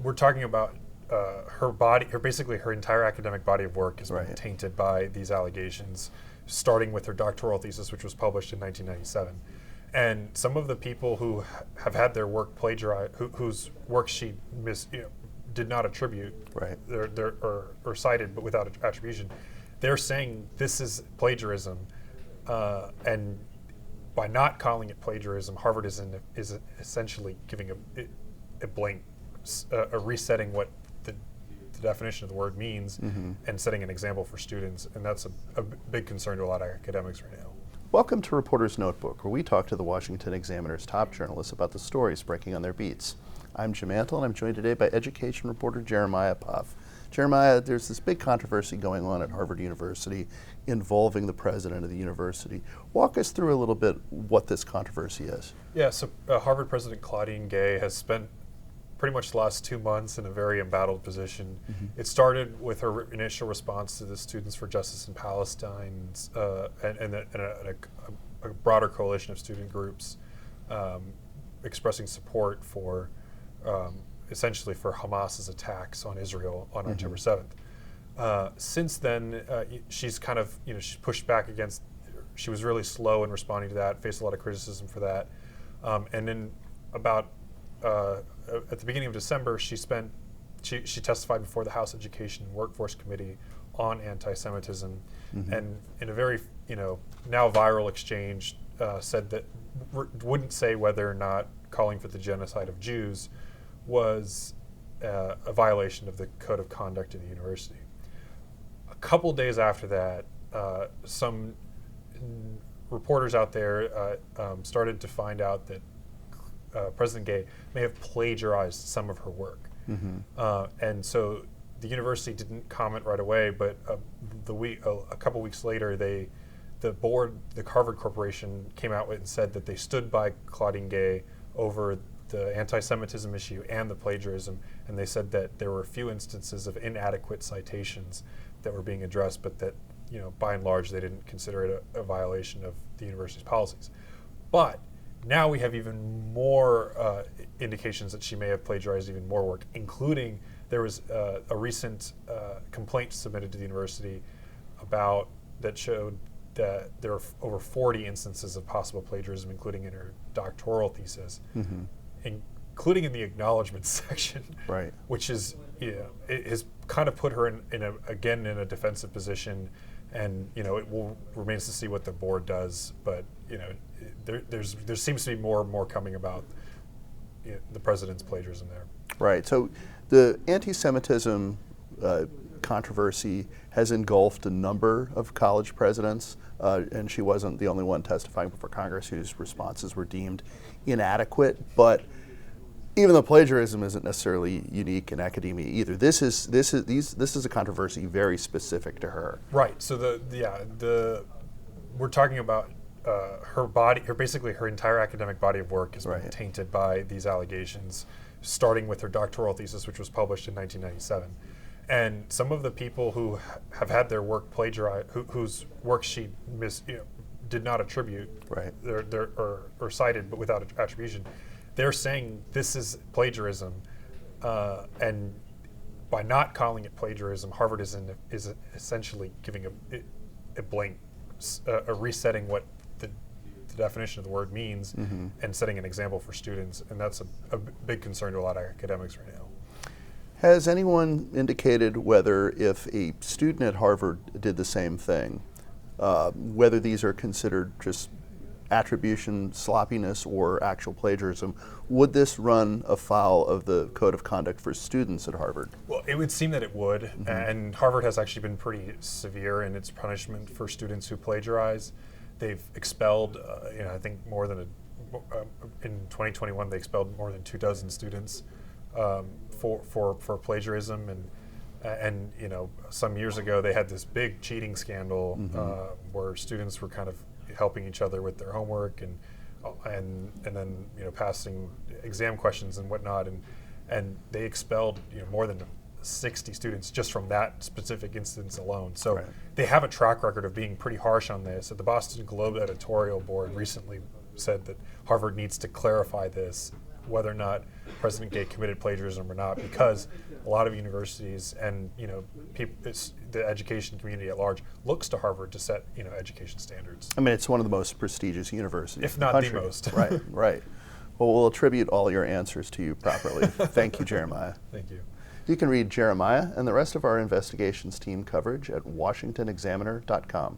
we're talking about basically her entire academic body of work has been tainted by these allegations, starting with her doctoral thesis, which was published in 1997. And some of the people who have had their work plagiarized, whose work she did not attribute, or cited but without attribution, they're saying this is plagiarism, and by not calling it plagiarism, Harvard is essentially giving a blank, a resetting what the definition of the word means, and setting an example for students, and that's a big concern to a lot of academics right now. Welcome to Reporter's Notebook, where we talk to the Washington Examiner's top journalists about the stories breaking on their beats. I'm Jim Antle, and I'm joined today by education reporter Jeremiah Poff. Jeremiah, there's this big controversy going on at Harvard University involving the president of the university. Walk us through a little bit what this controversy is. Yeah, so Harvard President Claudine Gay has spent pretty much the last 2 months in a very embattled position. It started with her initial response to the Students for Justice in Palestine and a broader coalition of student groups expressing support for essentially for Hamas's attacks on Israel on October 7th. Since then, she's kind of, she's pushed back against, she was really slow in responding to that, faced a lot of criticism for that. And then about, at the beginning of December, she testified before the House Education and Workforce Committee on antisemitism, and in a very, now viral exchange, said that wouldn't say whether or not calling for the genocide of Jews was a violation of the code of conduct of the university. A couple days after that, some reporters out there started to find out that President Gay may have plagiarized some of her work. And so the university didn't comment right away, but a couple weeks later, the Harvard Corporation came out with and said that they stood by Claudine Gay over the anti-Semitism issue and the plagiarism, and they said that there were a few instances of inadequate citations that were being addressed, but that, by and large, they didn't consider it a violation of the university's policies. But now we have even more indications that she may have plagiarized even more work, including there was a recent complaint submitted to the university that showed that there are over 40 instances of possible plagiarism, including in her doctoral thesis, including in the acknowledgments section, which is, it has kind of put her in a defensive position, and it remains to see what the board does, but there seems to be more and more coming about the president's plagiarism there. Right. So the anti-Semitism controversy has engulfed a number of college presidents, and she wasn't the only one testifying before Congress whose responses were deemed inadequate. But even though plagiarism isn't necessarily unique in academia either, this is a controversy very specific to her. Right. So we're talking about basically her entire academic body of work has been tainted by these allegations, starting with her doctoral thesis, which was published in 1997. And some of the people who have had their work plagiarized, whose work she did not attribute, or cited but without attribution, they're saying this is plagiarism, and by not calling it plagiarism, Harvard is essentially giving a blank, a resetting what the definition of the word means, and setting an example for students, and that's a big concern to a lot of academics right now. Has anyone indicated whether if a student at Harvard did the same thing, whether these are considered just attribution, sloppiness, or actual plagiarism, would this run afoul of the code of conduct for students at Harvard? Well, it would seem that it would, and Harvard has actually been pretty severe in its punishment for students who plagiarize. They've expelled, I think in 2021 they expelled more than 24 students for plagiarism, and some years ago they had this big cheating scandal where students were kind of helping each other with their homework and then passing exam questions and whatnot, and they expelled more than 60 students just from that specific instance alone. So they have a track record of being pretty harsh on this. The Boston Globe editorial board recently said that Harvard needs to clarify this whether or not President Gay committed plagiarism or not, because a lot of universities and the education community at large looks to Harvard to set education standards. I mean, it's one of the most prestigious universities if in the not country. the most. Right, right. Well, we'll attribute all your answers to you properly. Thank you, Jeremiah. Thank you. You can read Jeremiah and the rest of our investigations team coverage at washingtonexaminer.com.